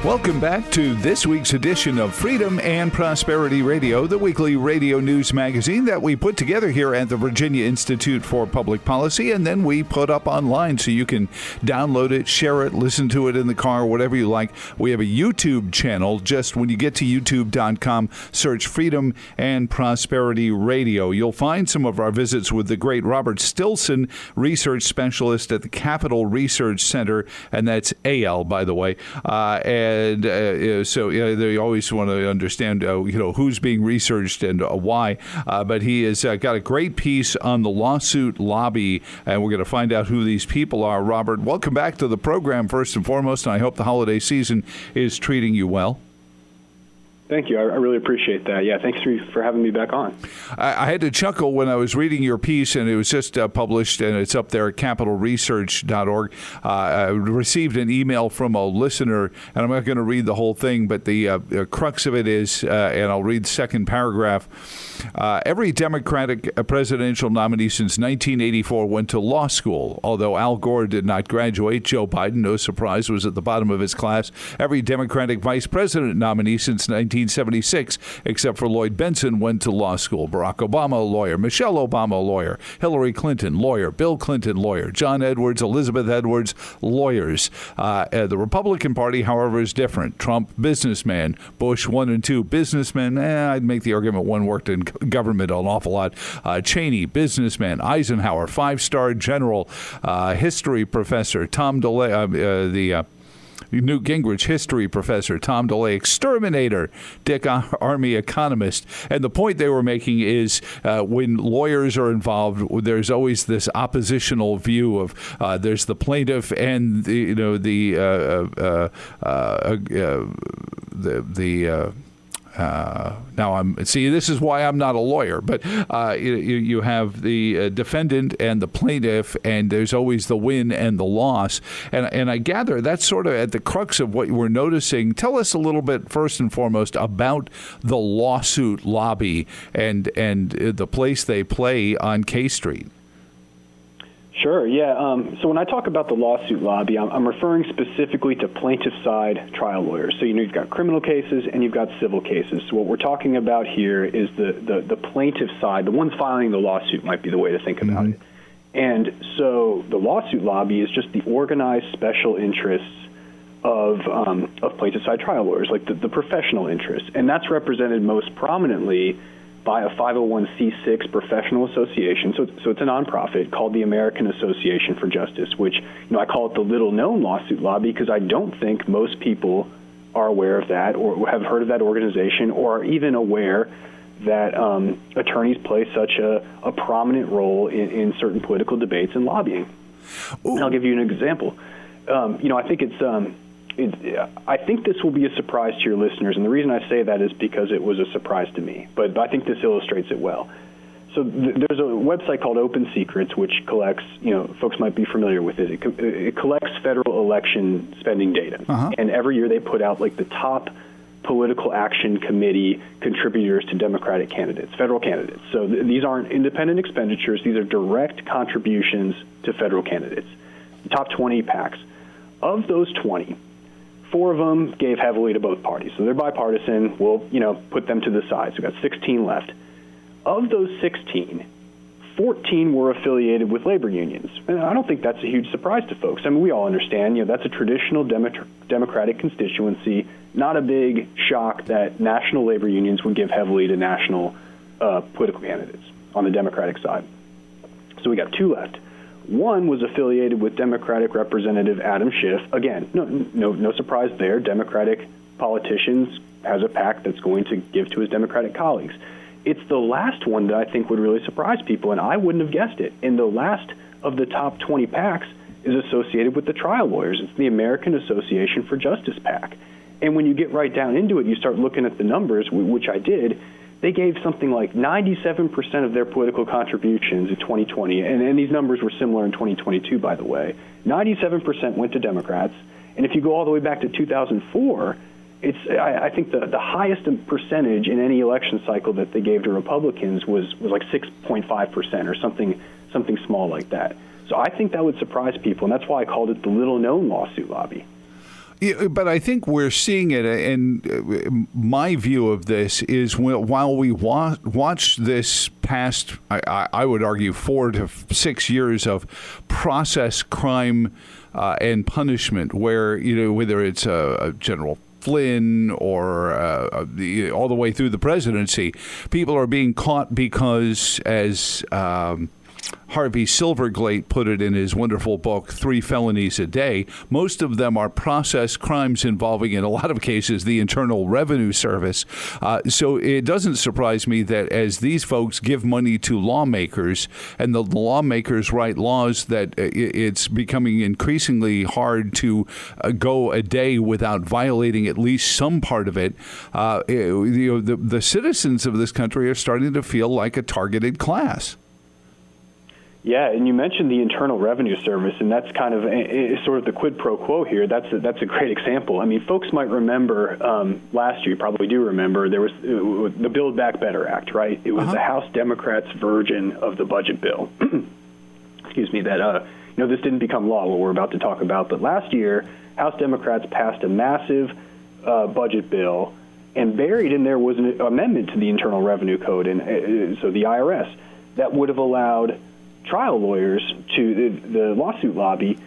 Welcome back to this week's edition of Freedom and Prosperity Radio, the weekly radio news magazine that we put together here at the Virginia Institute for Public Policy, and then we put up online so you can download it, share it, listen to it in the car, whatever you like. We have a YouTube channel. Just when you get to youtube.com, search Freedom and Prosperity Radio. You'll find some of our visits with the great Robert Stilson, research specialist at the Capital Research Center, and that's AL, by the way. So they always want to understand, who's being researched and why. But he has got a great piece on the lawsuit lobby, and we're going to find out who these people are. Robert, welcome back to the program, first and foremost, and I hope the holiday season is treating you well. Thank you. I really appreciate that. Yeah, thanks for having me back on. I had to chuckle when I was reading your piece, and it was just published, and it's up there at capitalresearch.org. I received an email from a listener, and I'm not going to read the whole thing, but the crux of it is, and I'll read the second paragraph, every Democratic presidential nominee since 1984 went to law school. Although Al Gore did not graduate, Joe Biden, no surprise, was at the bottom of his class. Every Democratic vice president nominee since 1976, except for Lloyd Benson, went to law school. Barack Obama, a lawyer. Michelle Obama, a lawyer. Hillary Clinton, lawyer. Bill Clinton, lawyer. John Edwards, Elizabeth Edwards, lawyers. The Republican Party, however, is different. Trump, businessman. Bush, 1 and 2, businessman. I'd make the argument one worked in government an awful lot. Cheney, businessman. Eisenhower, 5-star general. History professor. Tom DeLay, Newt Gingrich, history professor. Tom DeLay, exterminator. Dick Armey, economist. And the point they were making is when lawyers are involved, there's always this oppositional view of there's the plaintiff and this is why I'm not a lawyer, but you have the defendant and the plaintiff, and there's always the win and the loss. And I gather that's sort of at the crux of what we're noticing. Tell us a little bit, first and foremost, about the lawsuit lobby and the place they play on K Street. Sure, yeah. So when I talk about the lawsuit lobby, I'm referring specifically to plaintiff side trial lawyers. So, you've got criminal cases and you've got civil cases. So what we're talking about here is the plaintiff side, the ones filing the lawsuit might be the way to think about it. And so the lawsuit lobby is just the organized special interests of plaintiff side trial lawyers, like the professional interests. And that's represented most prominently by a 501c6 professional association, so it's a nonprofit called the American Association for Justice, which I call it the little-known lawsuit lobby because I don't think most people are aware of that or have heard of that organization or are even aware that attorneys play such a prominent role in certain political debates and lobbying. And I'll give you an example. I think this will be a surprise to your listeners, and the reason I say that is because it was a surprise to me, but I think this illustrates it well. So there's a website called Open Secrets, which collects, folks might be familiar with it. It collects federal election spending data, and every year they put out like the top political action committee contributors to Democratic candidates, federal candidates. So these aren't independent expenditures; these are direct contributions to federal candidates. The top 20 PACs. Of those 20, 4 of them gave heavily to both parties. So they're bipartisan. We'll, put them to the side. So we've got 16 left. Of those 16, 14 were affiliated with labor unions. And I don't think that's a huge surprise to folks. I mean, we all understand, that's a traditional Democratic constituency, not a big shock that national labor unions would give heavily to national political candidates on the Democratic side. So we got 2 left. One was affiliated with Democratic Representative Adam Schiff. Again, no surprise there. Democratic politicians has a PAC that's going to give to his Democratic colleagues. It's the last one that I think would really surprise people, and I wouldn't have guessed it. And the last of the top 20 PACs is associated with the trial lawyers. It's the American Association for Justice PAC. And when you get right down into it, you start looking at the numbers, which I did. They gave something like 97% of their political contributions in 2020, and these numbers were similar in 2022, by the way. 97% went to Democrats, and if you go all the way back to 2004, I think the highest percentage in any election cycle that they gave to Republicans was like 6.5% or something small like that. So I think that would surprise people, and that's why I called it the little-known lawsuit lobby. Yeah, but I think we're seeing it, and my view of this is while we watch this past, I would argue, 4 to 6 years of process crime and punishment, where, whether it's a General Flynn or all the way through the presidency, people are being caught because, as Harvey Silverglate put it in his wonderful book, 3 Felonies a Day. Most of them are process crimes involving, in a lot of cases, the Internal Revenue Service. So it doesn't surprise me that as these folks give money to lawmakers and the lawmakers write laws, that it's becoming increasingly hard to go a day without violating at least some part of it. The citizens of this country are starting to feel like a targeted class. Yeah, and you mentioned the Internal Revenue Service, and that's kind of sort of the quid pro quo here. That's a great example. I mean, folks might remember last year, you probably do remember, there was the Build Back Better Act, right? It was the House Democrats' version of the budget bill. Excuse me, that, this didn't become law, what we're about to talk about, but last year, House Democrats passed a massive budget bill, and buried in there was an amendment to the Internal Revenue Code, and so the IRS, that would have allowed trial lawyers to the lawsuit lobby,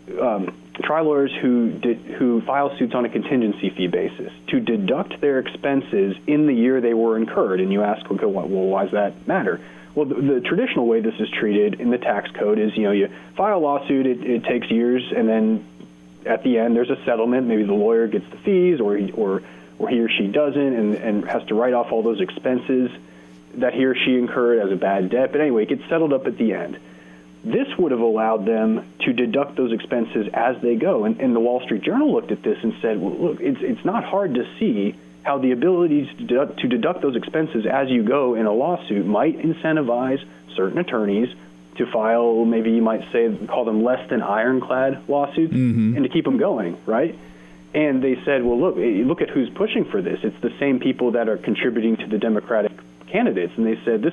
trial lawyers who file suits on a contingency fee basis, to deduct their expenses in the year they were incurred. And you ask, okay, well, why does that matter? Well, the traditional way this is treated in the tax code is, you file a lawsuit, it takes years, and then at the end there's a settlement. Maybe the lawyer gets the fees, or he or she doesn't, and has to write off all those expenses that he or she incurred as a bad debt. But anyway, it gets settled up at the end. This would have allowed them to deduct those expenses as they go. And the Wall Street Journal looked at this and said, well, look, it's not hard to see how the ability to deduct those expenses as you go in a lawsuit might incentivize certain attorneys to file, maybe you might say, call them less than ironclad lawsuits, and to keep them going, right? And they said, well, look at who's pushing for this. It's the same people that are contributing to the Democratic candidates. And they said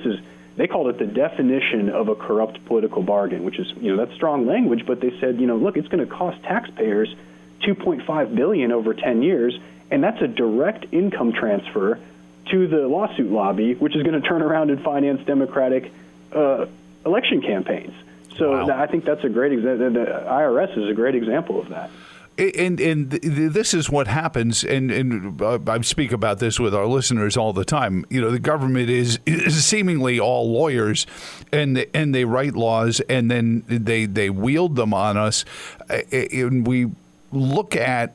they called it the definition of a corrupt political bargain, which is, that's strong language, but they said, look, it's going to cost taxpayers $2.5 billion over 10 years, and that's a direct income transfer to the lawsuit lobby, which is going to turn around and finance Democratic election campaigns. So wow. I think that's a great example. The IRS is a great example of that. And this is what happens, and I speak about this with our listeners all the time. The government is seemingly all lawyers, and they write laws, and then they wield them on us. And we look at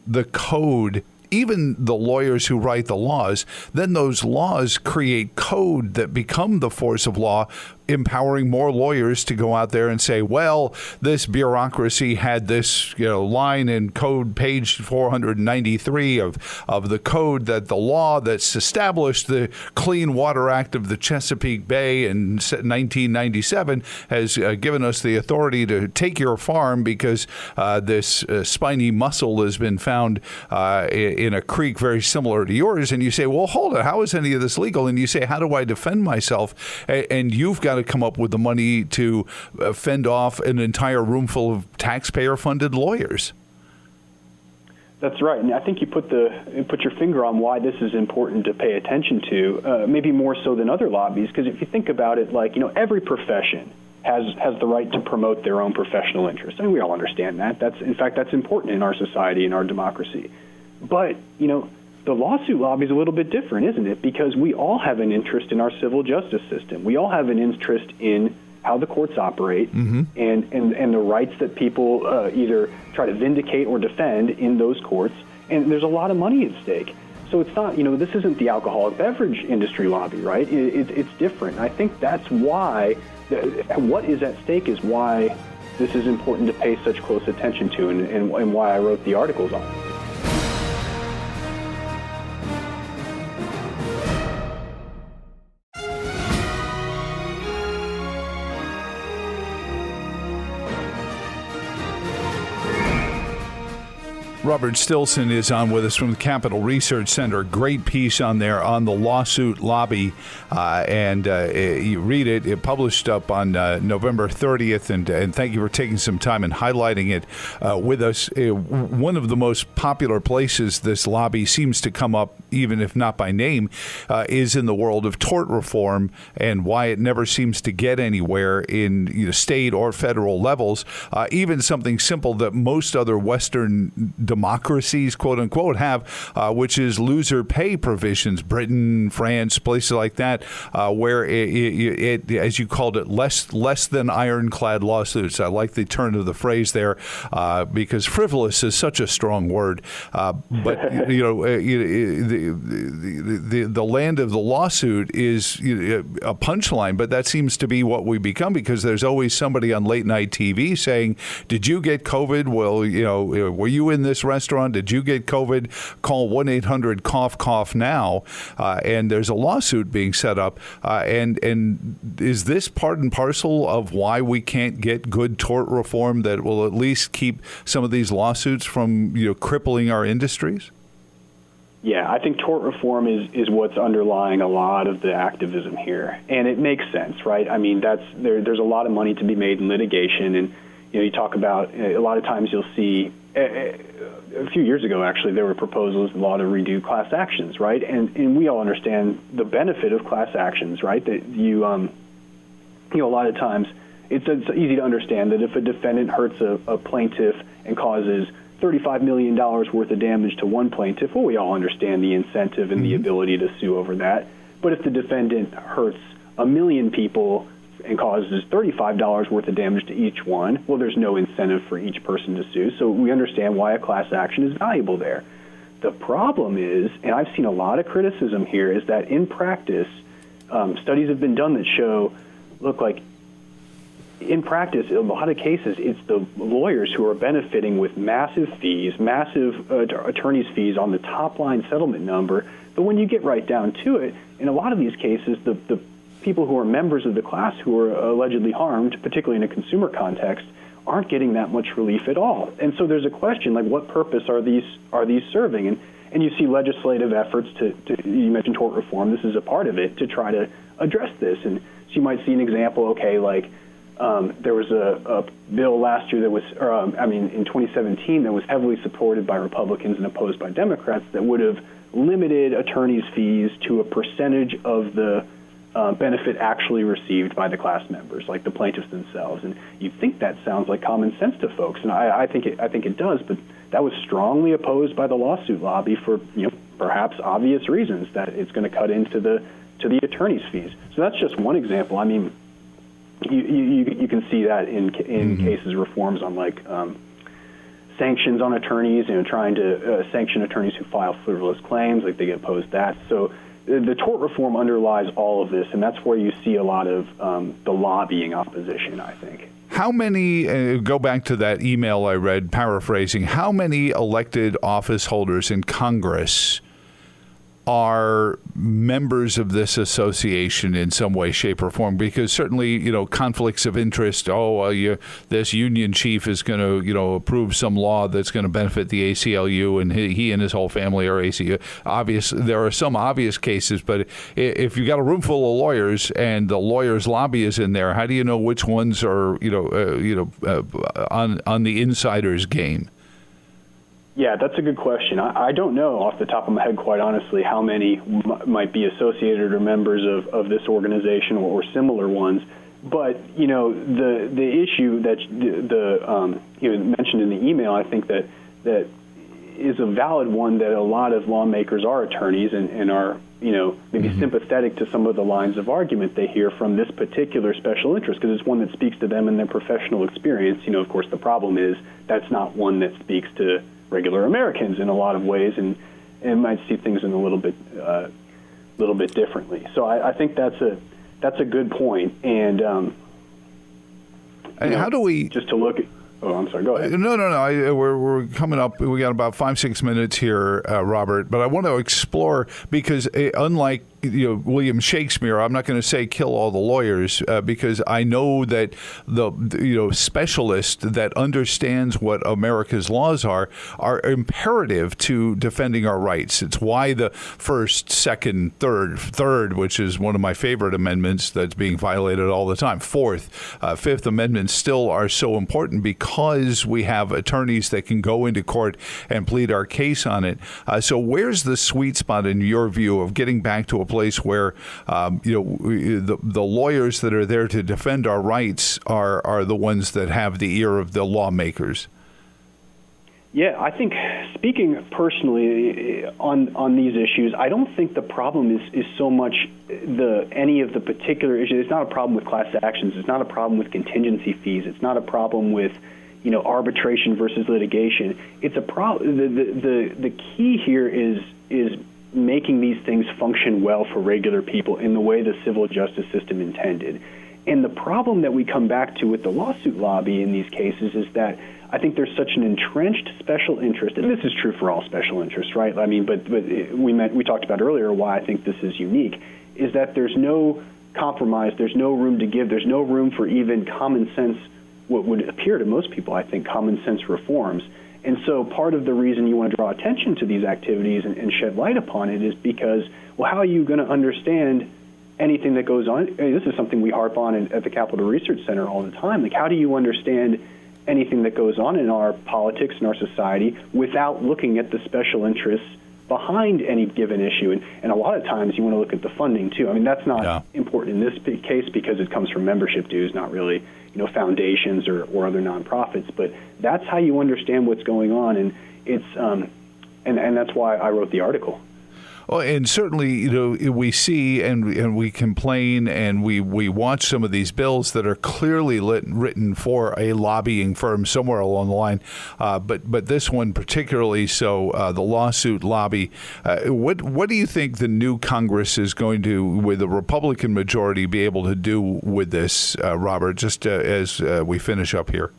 the code, even the lawyers who write the laws, then those laws create code that become the force of law, empowering more lawyers to go out there and say, well, this bureaucracy had this line in code page 493 of the code, that the law that's established the Clean Water Act of the Chesapeake Bay in 1997 has given us the authority to take your farm because this spiny mussel has been found in a creek very similar to yours. And you say, well, hold it, how is any of this legal? And you say, how do I defend myself? And you've got to come up with the money to fend off an entire room full of taxpayer-funded lawyers. That's right, and I think you put your finger on why this is important to pay attention to, maybe more so than other lobbies, because if you think about it, every profession has the right to promote their own professional interests, and we all understand that. That's important in our society, in our democracy. But, the lawsuit lobby is a little bit different, isn't it? Because we all have an interest in our civil justice system. We all have an interest in how the courts operate and the rights that people either try to vindicate or defend in those courts. And there's a lot of money at stake. So it's not, this isn't the alcoholic beverage industry lobby, right? It's different. I think that's why what is at stake is why this is important to pay such close attention to and why I wrote the articles on it. Robert Stilson is on with us from the Capital Research Center. Great piece on there on the lawsuit lobby. You read it. It published up on November 30th. And thank you for taking some time and highlighting it with us. One of the most popular places this lobby seems to come up, even if not by name, is in the world of tort reform and why it never seems to get anywhere in state or federal levels. Even something simple that most other Western democracies, quote unquote, have, which is loser pay provisions. Britain, France, places like that, where it, as you called it, less than ironclad lawsuits. I like the turn of the phrase there because frivolous is such a strong word. But the land of the lawsuit is a punchline. But that seems to be what we become because there's always somebody on late night TV saying, "Did you get COVID? Well, were you in this restaurant? Did you get COVID? Call 1-800-COUGH-COUGH now." And there's a lawsuit being set up. And is this part and parcel of why we can't get good tort reform that will at least keep some of these lawsuits from crippling our industries? Yeah, I think tort reform is what's underlying a lot of the activism here, and it makes sense, right? I mean, there's a lot of money to be made in litigation, and you talk about a lot of times you'll see a few years ago actually there were proposals in law to redo class actions, right? And we all understand the benefit of class actions, right? That a lot of times it's easy to understand that if a defendant hurts a plaintiff and causes $35 million worth of damage to one plaintiff, well, we all understand the incentive and the ability to sue over that. But if the defendant hurts 1 million people and causes $35 worth of damage to each one, well, there's no incentive for each person to sue. So we understand why a class action is valuable there. The problem is, and I've seen a lot of criticism here, is that in practice, studies have been done that show, in practice, in a lot of cases, it's the lawyers who are benefiting with massive fees, massive attorney's fees on the top line settlement number. But when you get right down to it, in a lot of these cases, the people who are members of the class who are allegedly harmed, particularly in a consumer context, aren't getting that much relief at all. And so there's a question, what purpose are these serving? And you see legislative efforts to you mentioned tort reform, this is a part of it, to try to address this. And so you might see an example, there was a bill last year that was, in 2017, that was heavily supported by Republicans and opposed by Democrats that would have limited attorneys' fees to a percentage of the benefit actually received by the class members, like the plaintiffs themselves. And you'd think that sounds like common sense to folks, and I think it does, but that was strongly opposed by the lawsuit lobby for perhaps obvious reasons, that it's going to cut into the attorneys' fees. So that's just one example. I mean, you can see that in cases reforms on sanctions on attorneys, trying to sanction attorneys who file frivolous claims, they get opposed that. So the tort reform underlies all of this, and that's where you see a lot of the lobbying opposition, I think. How many, go back to that email I read, paraphrasing, how many elected office holders in Congress are members of this association in some way, shape, or form? Because certainly, conflicts of interest. This union chief is going to, approve some law that's going to benefit the ACLU, and he and his whole family are ACLU. There are some obvious cases, but if you got a room full of lawyers and the lawyers' lobby is in there, how do you know which ones are, on the insider's game? Yeah, that's a good question. I don't know off the top of my head, quite honestly, how many might be associated or members of this organization or similar ones. But the issue that mentioned in the email, I think that is a valid one, that a lot of lawmakers are attorneys and are maybe sympathetic to some of the lines of argument they hear from this particular special interest, because it's one that speaks to them and their professional experience. Of course, the problem is that's not one that speaks to regular Americans in a lot of ways, and might see things in a little bit differently. So I think that's a good point. And how do we just to look at? Oh, I'm sorry. Go ahead. No. We're coming up. We got about 5-6 minutes here, Robert. But I want to explore, because unlike William Shakespeare. I'm not going to say kill all the lawyers because I know that the specialist that understands what America's laws are imperative to defending our rights. It's why the first, second, third, which is one of my favorite amendments that's being violated all the time, fourth, fifth amendments still are so important because we have attorneys that can go into court and plead our case on it. So where's the sweet spot in your view of getting back to a place where the lawyers that are there to defend our rights are the ones that have the ear of the lawmakers? Yeah, I think speaking personally on these issues, I don't think the problem is so much any of the particular issues. It's not a problem with class actions. It's not a problem with contingency fees. It's not a problem with arbitration versus litigation. It's a problem. The key here is making these things function well for regular people in the way the civil justice system intended. And the problem that we come back to with the lawsuit lobby in these cases is that I think there's such an entrenched special interest, and this is true for all special interests, right? I mean, but we talked about earlier why I think this is unique, is that there's no compromise, there's no room to give, there's no room for even common sense, what would appear to most people, I think, common sense reforms. And so part of the reason you want to draw attention to these activities and shed light upon it is because, well, how are you going to understand anything that goes on? I mean, this is something we harp on at the Capitol Research Center all the time. Like, how do you understand anything that goes on in our politics and our society without looking at the special interests behind any given issue? And a lot of times you want to look at the funding, too. I mean, that's not important in this case because it comes from membership dues, not really foundations or other nonprofits. But that's how you understand what's going on, and it's and that's why I wrote the article. Well, and certainly, we see and we complain and we watch some of these bills that are clearly written for a lobbying firm somewhere along the line. But this one particularly so, the lawsuit lobby. What do you think the new Congress is going to, with the Republican majority, be able to do with this, Robert, just as we finish up here?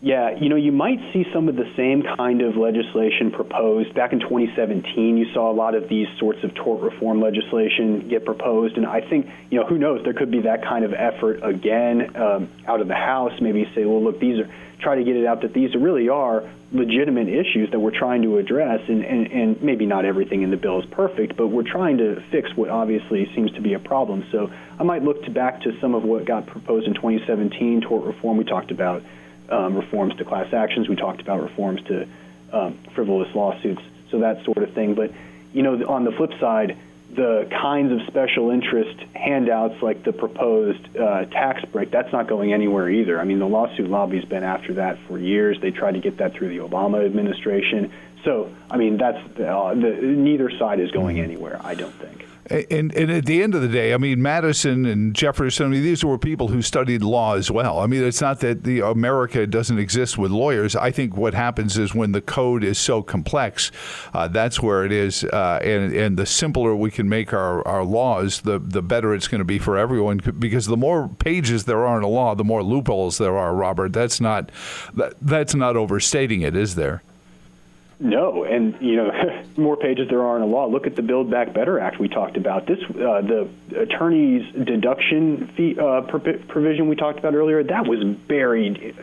Yeah, you might see some of the same kind of legislation proposed. Back in 2017, you saw a lot of these sorts of tort reform legislation get proposed, and I think, who knows, there could be that kind of effort again out of the House, maybe say, well, look, try to get it out that these really are legitimate issues that we're trying to address, and maybe not everything in the bill is perfect, but we're trying to fix what obviously seems to be a problem. So I might look back to some of what got proposed in 2017, tort reform. We talked about reforms to class actions. We talked about reforms to frivolous lawsuits, so that sort of thing. But, on the flip side, the kinds of special interest handouts like the proposed tax break, that's not going anywhere either. I mean, the lawsuit lobby's been after that for years. They tried to get that through the Obama administration. So, I mean, that's neither side is going anywhere, I don't think. And at the end of the day, I mean, Madison and Jefferson, I mean, these were people who studied law as well. I mean, it's not that America doesn't exist with lawyers. I think what happens is when the code is so complex, that's where it is. And the simpler we can make our laws, the better it's going to be for everyone. Because the more pages there are in a law, the more loopholes there are, Robert. That's not overstating it, is there? No, and more pages there are in a law. Look at the Build Back Better Act we talked about. This the attorney's deduction fee provision we talked about earlier. That was buried,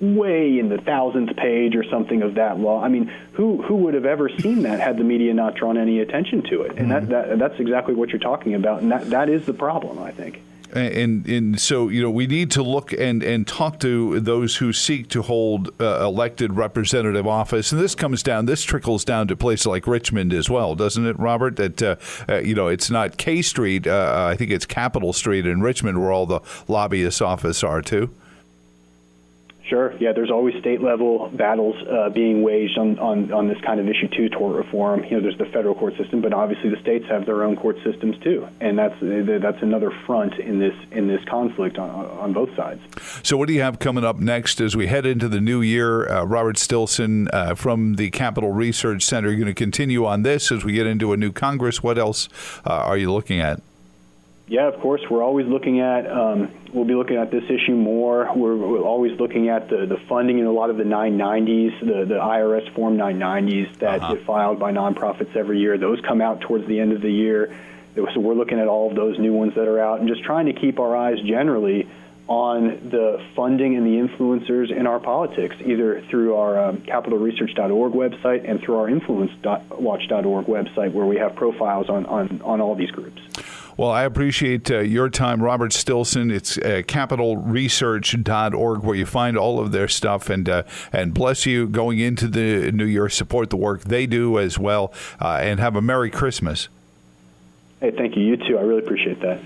way in the 1,000th page or something of that law. I mean, who would have ever seen that had the media not drawn any attention to it? And that's exactly what you're talking about, and that is the problem, I think. And so, we need to look and talk to those who seek to hold elected representative office. And this trickles down to places like Richmond as well, doesn't it, Robert? That, it's not K Street. I think it's Capitol Street in Richmond where all the lobbyists' office are, too. Sure. Yeah, there's always state-level battles being waged on this kind of issue, too, tort reform. There's the federal court system, but obviously the states have their own court systems, too. And that's another front in this conflict on both sides. So what do you have coming up next as we head into the new year? Robert Stilson from the Capitol Research Center, you're going to continue on this as we get into a new Congress. What else are you looking at? Yeah, of course. We're always looking at, we'll be looking at this issue more. We're always looking at the funding in a lot of the 990s, the IRS Form 990s that get filed by nonprofits every year. Those come out towards the end of the year. So we're looking at all of those new ones that are out and just trying to keep our eyes generally on the funding and the influencers in our politics, either through our capitalresearch.org website and through our influencewatch.org website, where we have profiles on all these groups. Well, I appreciate your time, Robert Stilson. It's capitalresearch.org, where you find all of their stuff. And bless you going into the new year. Support the work they do as well, and have a Merry Christmas. Hey, thank you. You too. I really appreciate that.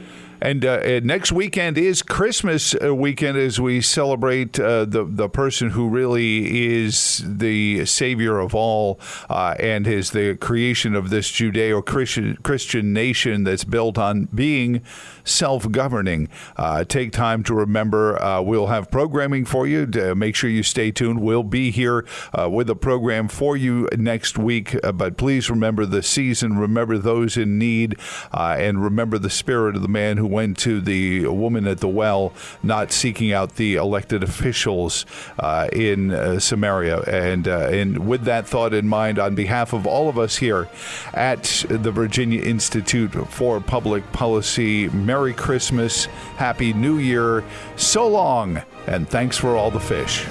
And next weekend is Christmas weekend, as we celebrate the person who really is the savior of all, and is the creation of this Judeo-Christian nation that's built on being self-governing. Take time to remember. We'll have programming for you. Make sure you stay tuned. We'll be here with a program for you next week. But please remember the season. Remember those in need, and remember the spirit of the man who went to the woman at the well, not seeking out the elected officials in Samaria. And with that thought in mind, on behalf of all of us here at the Virginia Institute for Public Policy, Merry Christmas, Happy New Year, so long, and thanks for all the fish.